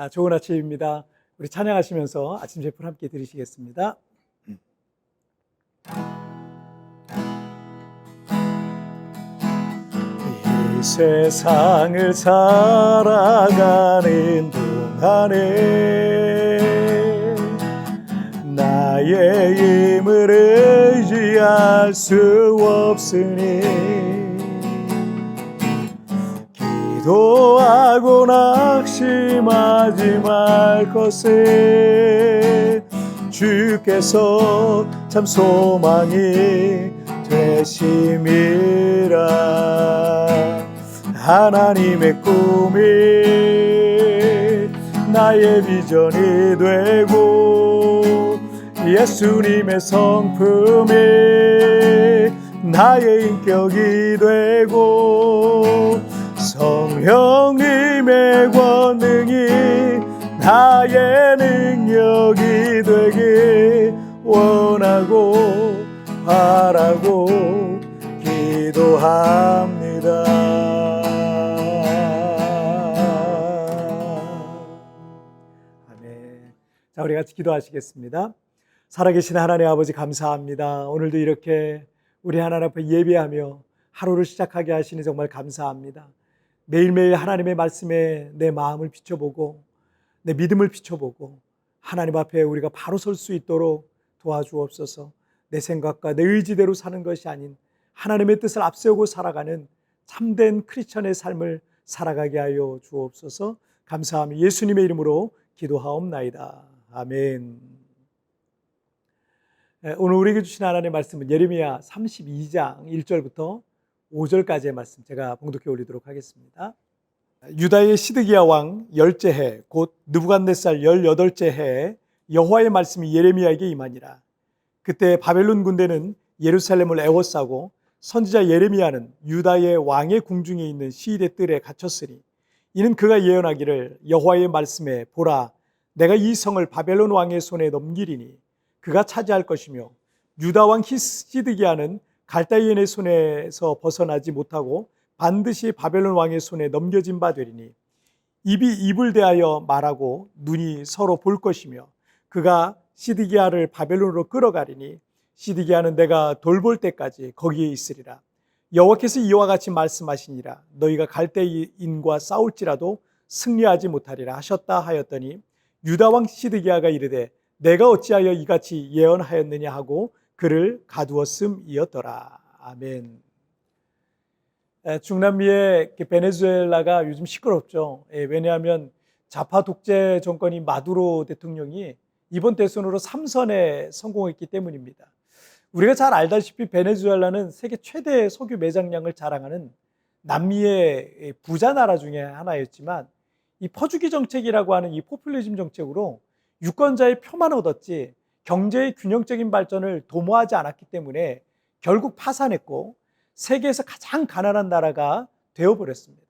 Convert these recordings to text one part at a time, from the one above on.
좋은 아침입니다. 우리 찬양하시면서 아침 제품 함께 들으시겠습니다. 이 세상을 살아가는 동안에 나의 힘을 의지할 수 없으니 기도하고 낙심하지 말 것을 주께서 참 소망이 되심이라. 하나님의 꿈이 나의 비전이 되고 예수님의 성품이 나의 인격이 되고 성령님의 권능이 나의 능력이 되길 원하고 바라고 기도합니다. 아멘. 자, 우리 같이 기도하시겠습니다. 살아계신 하나님 아버지 감사합니다. 오늘도 이렇게 우리 하나님 앞에 예배하며 하루를 시작하게 하시니 정말 감사합니다. 매일매일 하나님의 말씀에 내 마음을 비춰보고 내 믿음을 비춰보고 하나님 앞에 우리가 바로 설 수 있도록 도와주옵소서. 내 생각과 내 의지대로 사는 것이 아닌 하나님의 뜻을 앞세우고 살아가는 참된 크리스천의 삶을 살아가게 하여 주옵소서. 감사하며 예수님의 이름으로 기도하옵나이다. 아멘. 오늘 우리에게 주신 하나님의 말씀은 예레미야 32장 1절부터 5절까지의 말씀 제가 봉독해 올리도록 하겠습니다. 유다의 시드기야 왕 10째 해 곧 느부갓네살 18째 해에 여호와의 말씀이 예레미야에게 임하니라. 그때 바벨론 군대는 예루살렘을 에워싸고 선지자 예레미야는 유다의 왕의 궁중에 있는 시위대 뜰에 갇혔으니 이는 그가 예언하기를 여호와의 말씀에 보라 내가 이 성을 바벨론 왕의 손에 넘기리니 그가 차지할 것이며 유다 왕 시드기야는 갈다이인의 손에서 벗어나지 못하고 반드시 바벨론 왕의 손에 넘겨진 바 되리니 입이 입을 대하여 말하고 눈이 서로 볼 것이며 그가 시드기야를 바벨론으로 끌어가리니 시드기야는 내가 돌볼 때까지 거기에 있으리라. 여호와께서 이와 같이 말씀하시니라. 너희가 갈대인과 싸울지라도 승리하지 못하리라 하셨다 하였더니 유다 왕 시드기야가 이르되 내가 어찌하여 이같이 예언하였느냐 하고 그를 가두었음이었더라. 아멘. 중남미의 베네수엘라가 요즘 시끄럽죠. 왜냐하면 좌파 독재 정권인 마두로 대통령이 이번 대선으로 3선에 성공했기 때문입니다. 우리가 잘 알다시피 베네수엘라는 세계 최대 석유 매장량을 자랑하는 남미의 부자 나라 중에 하나였지만 이 퍼주기 정책이라고 하는 이 포퓰리즘 정책으로 유권자의 표만 얻었지 경제의 균형적인 발전을 도모하지 않았기 때문에 결국 파산했고 세계에서 가장 가난한 나라가 되어버렸습니다.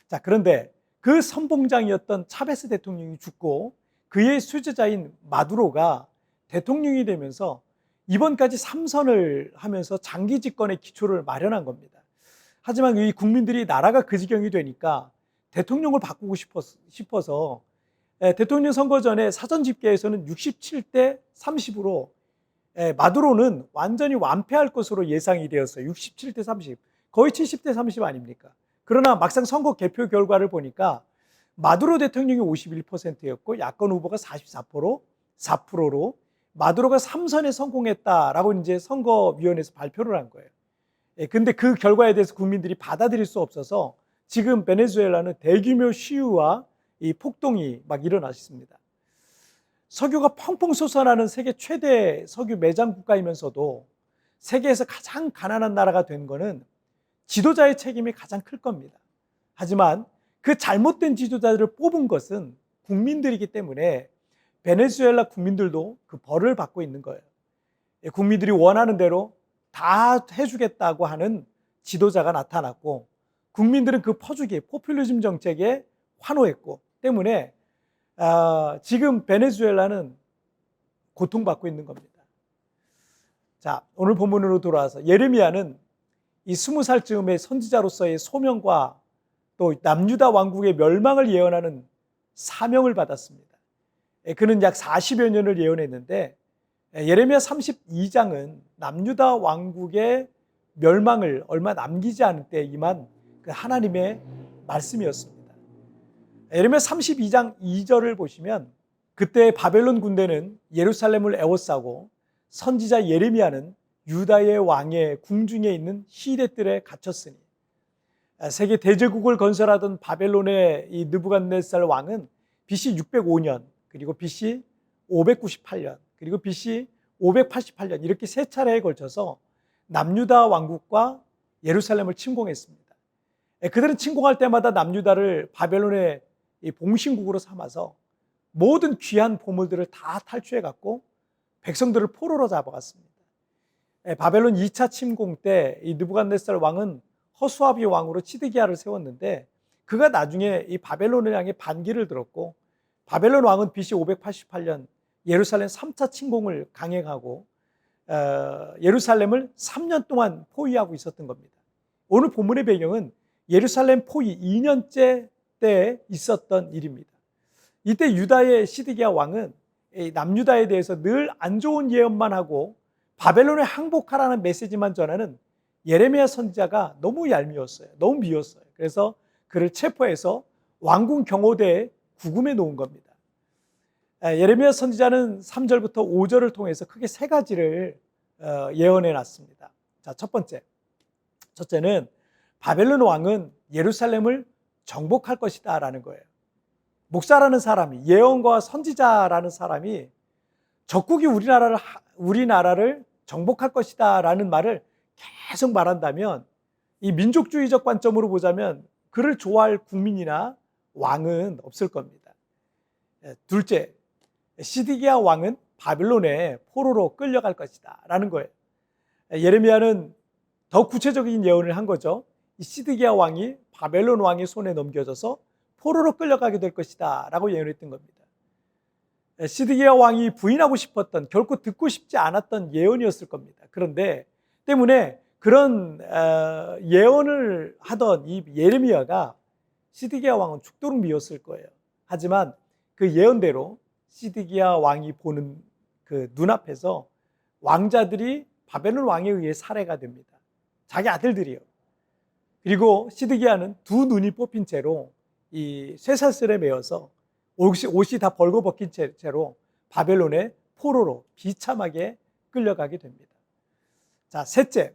자, 그런데 그 선봉장이었던 차베스 대통령이 죽고 그의 수제자인 마두로가 대통령이 되면서 이번까지 3선을 하면서 장기 집권의 기초를 마련한 겁니다. 하지만 이 국민들이 나라가 그 지경이 되니까 대통령을 바꾸고 싶어서 대통령 선거 전에 사전 집계에서는 67대 30으로 마두로는 완전히 완패할 것으로 예상이 되었어요. 67대 30, 거의 70대 30 아닙니까? 그러나 막상 선거 개표 결과를 보니까 마두로 대통령이 51%였고 야권 후보가 4%로 마두로가 3선에 성공했다라고 이제 선거위원회에서 발표를 한 거예요. 근데 그 결과에 대해서 국민들이 받아들일 수 없어서 지금 베네수엘라는 대규모 시위와 이 폭동이 막 일어났습니다. 석유가 펑펑 솟아나는 세계 최대 석유 매장 국가이면서도 세계에서 가장 가난한 나라가 된 거는 지도자의 책임이 가장 클 겁니다. 하지만 그 잘못된 지도자들을 뽑은 것은 국민들이기 때문에 베네수엘라 국민들도 그 벌을 받고 있는 거예요. 국민들이 원하는 대로 다 해주겠다고 하는 지도자가 나타났고 국민들은 그 퍼주기, 포퓰리즘 정책에 환호했고 때문에 지금 베네수엘라는 고통받고 있는 겁니다. 자, 오늘 본문으로 돌아와서 예레미야는 이 20살쯤의 선지자로서의 소명과 또 남유다 왕국의 멸망을 예언하는 사명을 받았습니다. 그는 약 40여 년을 예언했는데 예레미야 32장은 남유다 왕국의 멸망을 얼마 남기지 않을 때 임한 그 하나님의 말씀이었습니다. 예레미야 32장 2절을 보시면 그때 바벨론 군대는 예루살렘을 에워싸고 선지자 예레미야는 유다의 왕의 궁중에 있는 시대뜰에 갇혔으니 세계 대제국을 건설하던 바벨론의 이 느부갓네살 왕은 BC 605년 그리고 BC 598년 그리고 BC 588년 이렇게 세 차례에 걸쳐서 남유다 왕국과 예루살렘을 침공했습니다. 그들은 침공할 때마다 남유다를 바벨론의 봉신국으로 삼아서 모든 귀한 보물들을 다 탈취해 갖고 백성들을 포로로 잡아갔습니다. 바벨론 2차 침공 때 이 느부갓네살 왕은 허수아비 왕으로 시드기야를 세웠는데 그가 나중에 이 바벨론을 향해 반기를 들었고 바벨론 왕은 BC 588년 예루살렘 3차 침공을 강행하고 예루살렘을 3년 동안 포위하고 있었던 겁니다. 오늘 본문의 배경은 예루살렘 포위 2년째 때 있었던 일입니다. 이때 유다의 시드기야 왕은 남유다에 대해서 늘 안 좋은 예언만 하고 바벨론에 항복하라는 메시지만 전하는 예레미야 선지자가 너무 얄미웠어요. 너무 미웠어요. 그래서 그를 체포해서 왕궁 경호대에 구금해 놓은 겁니다. 예레미야 선지자는 3절부터 5절을 통해서 크게 세 가지를 예언해 놨습니다. 자, 첫째는 바벨론 왕은 예루살렘을 정복할 것이다 라는 거예요. 목사라는 사람이, 예언과 선지자라는 사람이 적국이 우리나라를 정복할 것이다 라는 말을 계속 말한다면 이 민족주의적 관점으로 보자면 그를 좋아할 국민이나 왕은 없을 겁니다. 둘째, 시드기야 왕은 바벨론에 포로로 끌려갈 것이다 라는 거예요. 예레미야는 더 구체적인 예언을 한 거죠. 이 시드기야 왕이 바벨론 왕의 손에 넘겨져서 포로로 끌려가게 될 것이다 라고 예언했던 겁니다. 시드기야 왕이 부인하고 싶었던, 결코 듣고 싶지 않았던 예언이었을 겁니다. 그런데 때문에 그런 예언을 하던 이 예레미야가 시드기야 왕은 죽도록 미웠을 거예요. 하지만 그 예언대로 시드기야 왕이 보는 그 눈앞에서 왕자들이 바벨론 왕에 의해 살해가 됩니다. 자기 아들들이요. 그리고 시드기야는 두 눈이 뽑힌 채로 이 쇠사슬에 매어서 옷이 다 벌거벗긴 채로 바벨론의 포로로 비참하게 끌려가게 됩니다. 자, 셋째,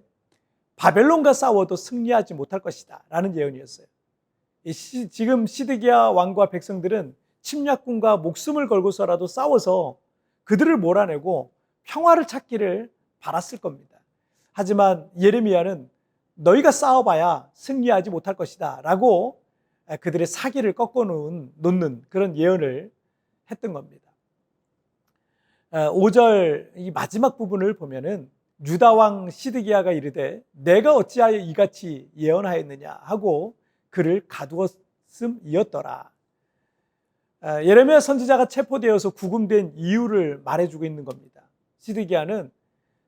바벨론과 싸워도 승리하지 못할 것이다 라는 예언이었어요. 지금 시드기야 왕과 백성들은 침략군과 목숨을 걸고서라도 싸워서 그들을 몰아내고 평화를 찾기를 바랐을 겁니다. 하지만 예레미야는 너희가 싸워봐야 승리하지 못할 것이다 라고 그들의 사기를 꺾어놓는 그런 예언을 했던 겁니다. 5절 이 마지막 부분을 보면은 유다 왕 시드기야가 이르되 내가 어찌하여 이같이 예언하였느냐 하고 그를 가두었음이었더라. 예레미야 선지자가 체포되어서 구금된 이유를 말해주고 있는 겁니다. 시드기야는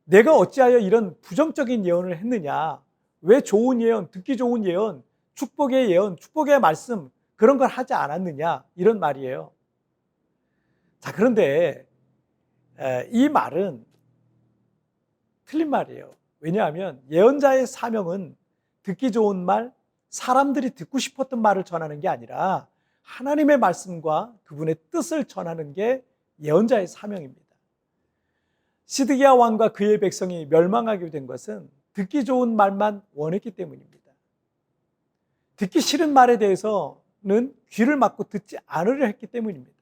내가 어찌하여 이런 부정적인 예언을 했느냐, 왜 좋은 예언, 듣기 좋은 예언, 축복의 예언, 축복의 말씀 그런 걸 하지 않았느냐 이런 말이에요. 자, 그런데 이 말은 틀린 말이에요. 왜냐하면 예언자의 사명은 듣기 좋은 말, 사람들이 듣고 싶었던 말을 전하는 게 아니라 하나님의 말씀과 그분의 뜻을 전하는 게 예언자의 사명입니다. 시드기야 왕과 그의 백성이 멸망하게 된 것은 듣기 좋은 말만 원했기 때문입니다. 듣기 싫은 말에 대해서는 귀를 막고 듣지 않으려 했기 때문입니다.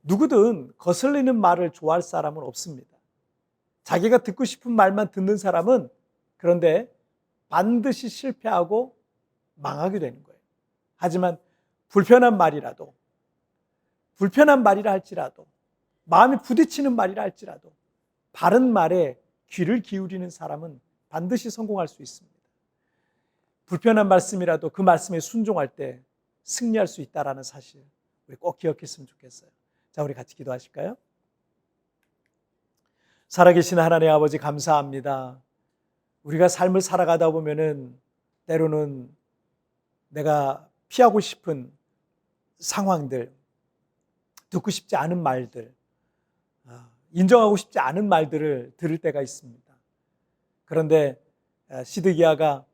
누구든 거슬리는 말을 좋아할 사람은 없습니다. 자기가 듣고 싶은 말만 듣는 사람은 그런데 반드시 실패하고 망하게 되는 거예요. 하지만 불편한 말이라 할지라도 마음이 부딪히는 말이라 할지라도 바른 말에 귀를 기울이는 사람은 반드시 성공할 수 있습니다. 불편한 말씀이라도 그 말씀에 순종할 때 승리할 수 있다는 사실 우리 꼭 기억했으면 좋겠어요. 자, 우리 같이 기도하실까요? 살아계신 하나님 아버지 감사합니다. 우리가 삶을 살아가다 보면은 때로는 내가 피하고 싶은 상황들, 듣고 싶지 않은 말들, 인정하고 싶지 않은 말들을 들을 때가 있습니다. 그런데 시드기야가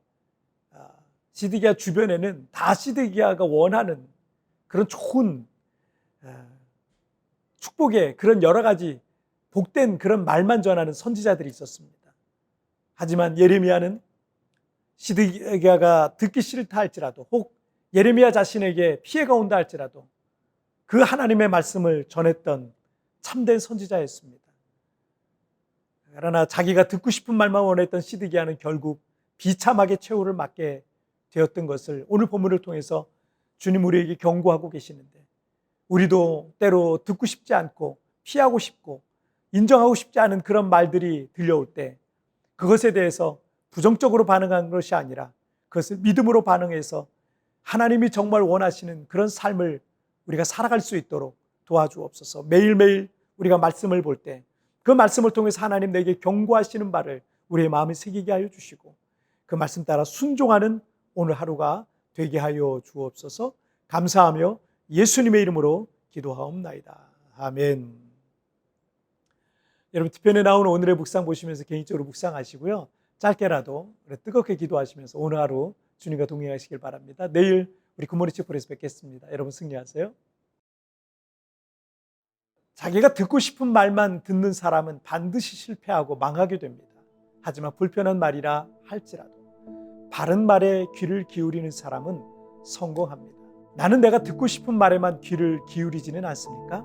주변에는 다 시드기야가 원하는 그런 좋은 축복의 그런 여러 가지 복된 그런 말만 전하는 선지자들이 있었습니다. 하지만 예레미야는 시드기야가 듣기 싫다 할지라도, 혹 예레미야 자신에게 피해가 온다 할지라도 그 하나님의 말씀을 전했던 참된 선지자였습니다. 그러나 자기가 듣고 싶은 말만 원했던 시드기야는 결국 비참하게 최후를 맞게 되었던 것을 오늘 본문을 통해서 주님 우리에게 경고하고 계시는데, 우리도 때로 듣고 싶지 않고 피하고 싶고 인정하고 싶지 않은 그런 말들이 들려올 때 그것에 대해서 부정적으로 반응하는 것이 아니라 그것을 믿음으로 반응해서 하나님이 정말 원하시는 그런 삶을 우리가 살아갈 수 있도록 도와주옵소서. 매일매일 우리가 말씀을 볼 때 그 말씀을 통해서 하나님 내게 경고하시는 바를 우리의 마음에 새기게 하여 주시고 그 말씀 따라 순종하는 오늘 하루가 되게 하여 주옵소서. 감사하며 예수님의 이름으로 기도하옵나이다. 아멘. 여러분, 티편에 나오는 오늘의 묵상 보시면서 개인적으로 묵상하시고요, 짧게라도 뜨겁게 기도하시면서 오늘 하루 주님과 동행하시길 바랍니다. 내일 우리 굿모닝 칙플에서 뵙겠습니다. 여러분 승리하세요. 자기가 듣고 싶은 말만 듣는 사람은 반드시 실패하고 망하게 됩니다. 하지만 불편한 말이라 할지라도 바른 말에 귀를 기울이는 사람은 성공합니다. 나는 내가 듣고 싶은 말에만 귀를 기울이지는 않습니까?